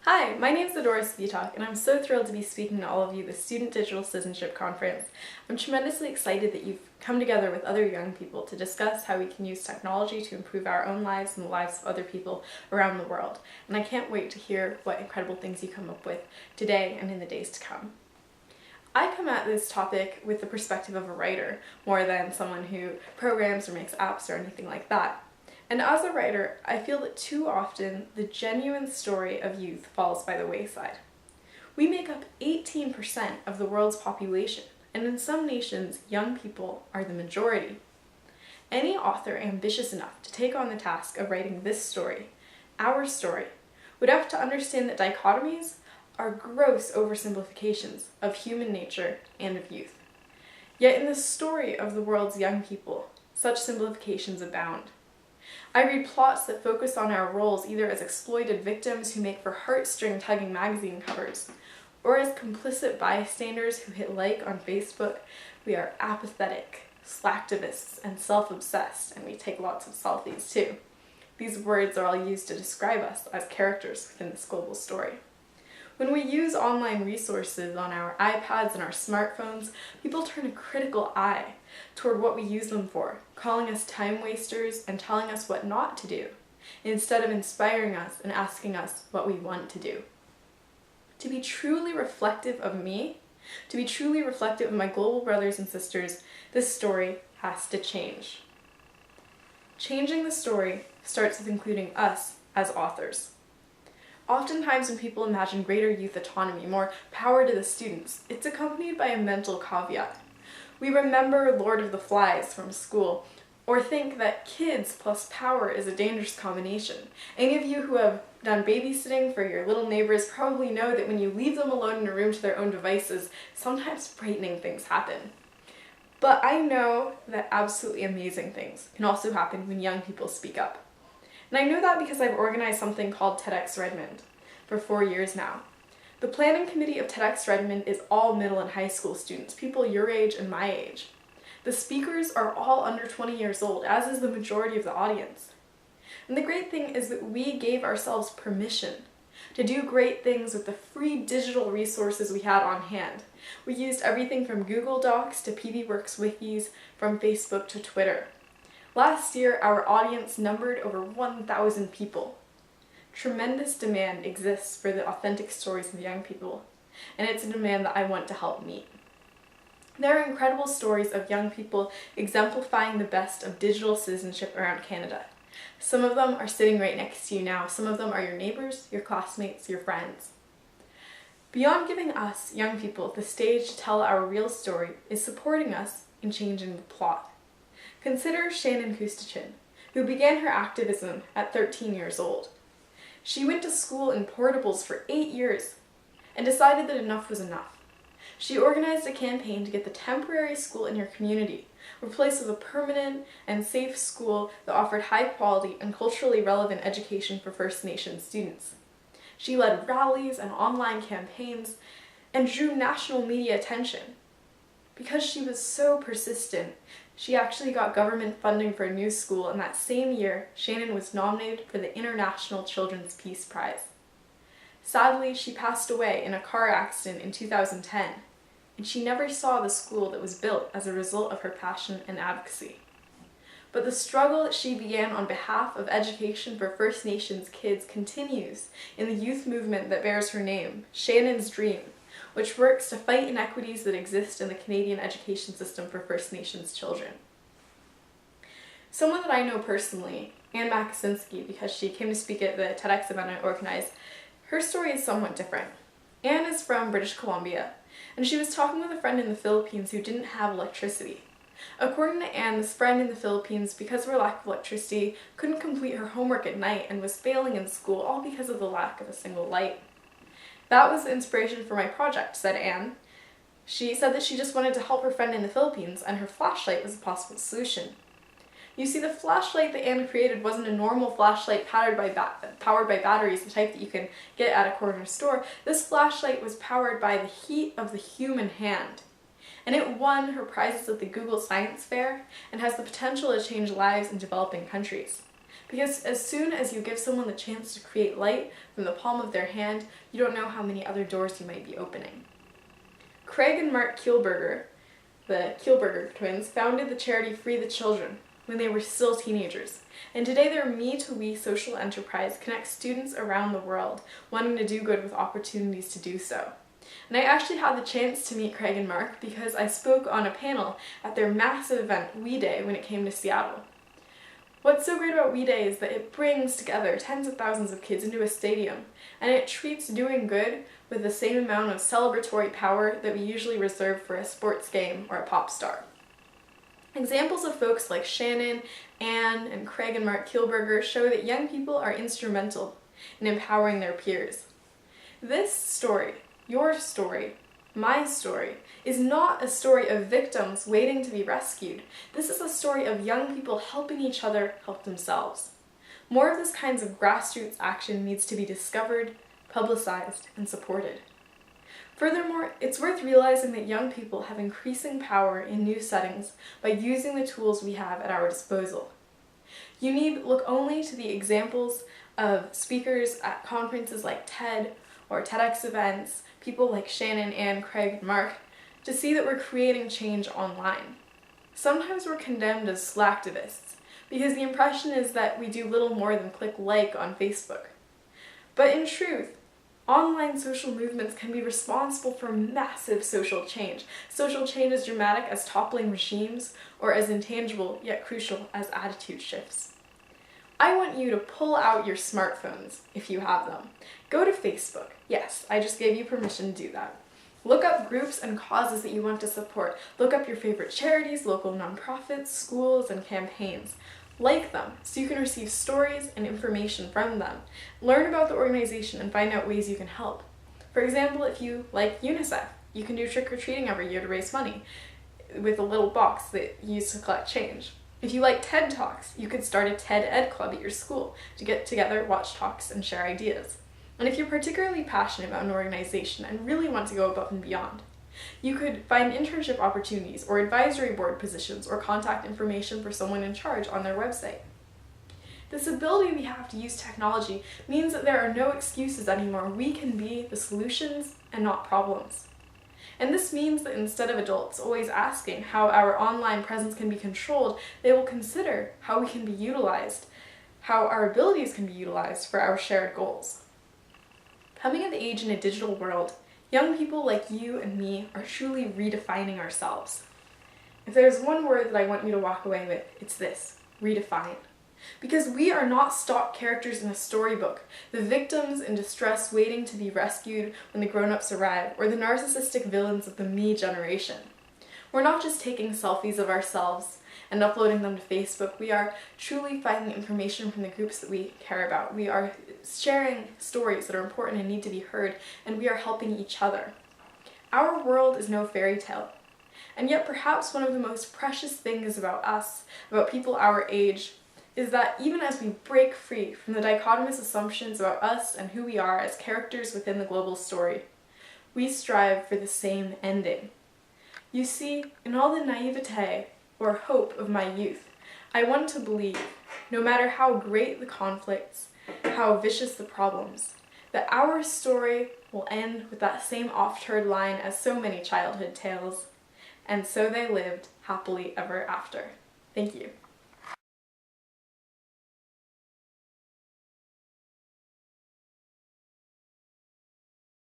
Hi, my name is Adora Spitak, and I'm so thrilled to be speaking to all of you at the Student Digital Citizenship Conference. I'm tremendously excited that you've come together with other young people to discuss how we can use technology to improve our own lives and the lives of other people around the world. And I can't wait to hear what incredible things you come up with today and in the days to come. I come at this topic with the perspective of a writer, more than someone who programs or makes apps or anything like that. And as a writer, I feel that too often the genuine story of youth falls by the wayside. We make up 18% of the world's population, and in some nations, young people are the majority. Any author ambitious enough to take on the task of writing this story, our story, would have to understand that dichotomies are gross oversimplifications of human nature and of youth. Yet in the story of the world's young people, such simplifications abound. I read plots that focus on our roles either as exploited victims who make for heartstring-tugging magazine covers, or as complicit bystanders who hit like on Facebook. We are apathetic, slacktivists, and self-obsessed, and we take lots of selfies too. These words are all used to describe us as characters within this global story. When we use online resources on our iPads and our smartphones, people turn a critical eye toward what we use them for, calling us time wasters and telling us what not to do, instead of inspiring us and asking us what we want to do. To be truly reflective of me, to be truly reflective of my global brothers and sisters, this story has to change. Changing the story starts with including us as authors. Oftentimes when people imagine greater youth autonomy, more power to the students, it's accompanied by a mental caveat. We remember Lord of the Flies from school, or think that kids plus power is a dangerous combination. Any of you who have done babysitting for your little neighbors probably know that when you leave them alone in a room to their own devices, sometimes frightening things happen. But I know that absolutely amazing things can also happen when young people speak up. And I know that because I've organized something called TEDx Redmond for 4 years now. The planning committee of TEDx Redmond is all middle and high school students, people your age and my age. The speakers are all under 20 years old, as is the majority of the audience. And the great thing is that we gave ourselves permission to do great things with the free digital resources we had on hand. We used everything from Google Docs to PBWorks wikis, from Facebook to Twitter. Last year, our audience numbered over 1,000 people. Tremendous demand exists for the authentic stories of young people, and it's a demand that I want to help meet. There are incredible stories of young people exemplifying the best of digital citizenship around Canada. Some of them are sitting right next to you now. Some of them are your neighbors, your classmates, your friends. Beyond giving us, young people, the stage to tell our real story is supporting us in changing the plot. Consider Shannon Kustachin, who began her activism at 13 years old. She went to school in portables for 8 years and decided that enough was enough. She organized a campaign to get the temporary school in her community replaced with a permanent and safe school that offered high quality and culturally relevant education for First Nations students. She led rallies and online campaigns and drew national media attention. Because she was so persistent, she actually got government funding for a new school, and that same year, Shannon was nominated for the International Children's Peace Prize. Sadly, she passed away in a car accident in 2010, and she never saw the school that was built as a result of her passion and advocacy. But the struggle that she began on behalf of education for First Nations kids continues in the youth movement that bears her name, Shannon's Dream, which works to fight inequities that exist in the Canadian education system for First Nations children. Someone that I know personally, Anne Makasinski, because she came to speak at the TEDx event I organized, her story is somewhat different. Anne is from British Columbia, and she was talking with a friend in the Philippines who didn't have electricity. According to Anne, this friend in the Philippines, because of her lack of electricity, couldn't complete her homework at night and was failing in school, all because of the lack of a single light. That was the inspiration for my project, said Anne. She said that she just wanted to help her friend in the Philippines, and her flashlight was a possible solution. You see, the flashlight that Anne created wasn't a normal flashlight powered by batteries, the type that you can get at a corner store. This flashlight was powered by the heat of the human hand. And it won her prizes at the Google Science Fair and has the potential to change lives in developing countries. Because as soon as you give someone the chance to create light from the palm of their hand, you don't know how many other doors you might be opening. Craig and Mark Kielburger, the Kielburger twins, founded the charity Free the Children when they were still teenagers, and today their Me to We social enterprise connects students around the world wanting to do good with opportunities to do so. And I actually had the chance to meet Craig and Mark because I spoke on a panel at their massive event, We Day, when it came to Seattle. What's so great about We Day is that it brings together tens of thousands of kids into a stadium, and it treats doing good with the same amount of celebratory power that we usually reserve for a sports game or a pop star. Examples of folks like Shannon, Anne, and Craig and Mark Kielburger show that young people are instrumental in empowering their peers. This story, your story, my story, is not a story of victims waiting to be rescued. This is a story of young people helping each other help themselves. More of this kinds of grassroots action needs to be discovered, publicized, and supported. Furthermore, it's worth realizing that young people have increasing power in new settings by using the tools we have at our disposal. You need look only to the examples of speakers at conferences like TED or TEDx events, people like Shannon, Anne, Craig, and Mark, to see that we're creating change online. Sometimes we're condemned as slacktivists, because the impression is that we do little more than click like on Facebook. But in truth, online social movements can be responsible for massive social change as dramatic as toppling regimes, or as intangible yet crucial as attitude shifts. I want you to pull out your smartphones, if you have them. Go to Facebook. Yes, I just gave you permission to do that. Look up groups and causes that you want to support. Look up your favorite charities, local nonprofits, schools, and campaigns. Like them so you can receive stories and information from them. Learn about the organization and find out ways you can help. For example, if you like UNICEF, you can do trick-or-treating every year to raise money with a little box that you use to collect change. If you like TED Talks, you could start a TED Ed Club at your school to get together, watch talks, and share ideas. And if you're particularly passionate about an organization and really want to go above and beyond, you could find internship opportunities or advisory board positions or contact information for someone in charge on their website. This ability we have to use technology means that there are no excuses anymore. We can be the solutions and not problems. And this means that instead of adults always asking how our online presence can be controlled, they will consider how we can be utilized, how our abilities can be utilized for our shared goals. Coming of age in a digital world, young people like you and me are truly redefining ourselves. If there's one word that I want you to walk away with, it's this: redefine. Because we are not stock characters in a storybook, the victims in distress waiting to be rescued when the grown-ups arrive, or the narcissistic villains of the me generation. We're not just taking selfies of ourselves and uploading them to Facebook. We are truly finding information from the groups that we care about. We are sharing stories that are important and need to be heard, and we are helping each other. Our world is no fairy tale. And yet perhaps one of the most precious things about us, about people our age, is that even as we break free from the dichotomous assumptions about us and who we are as characters within the global story, we strive for the same ending. You see, in all the naivete or hope of my youth, I want to believe, no matter how great the conflicts, how vicious the problems, that our story will end with that same oft-heard line as so many childhood tales, and so they lived happily ever after. Thank you.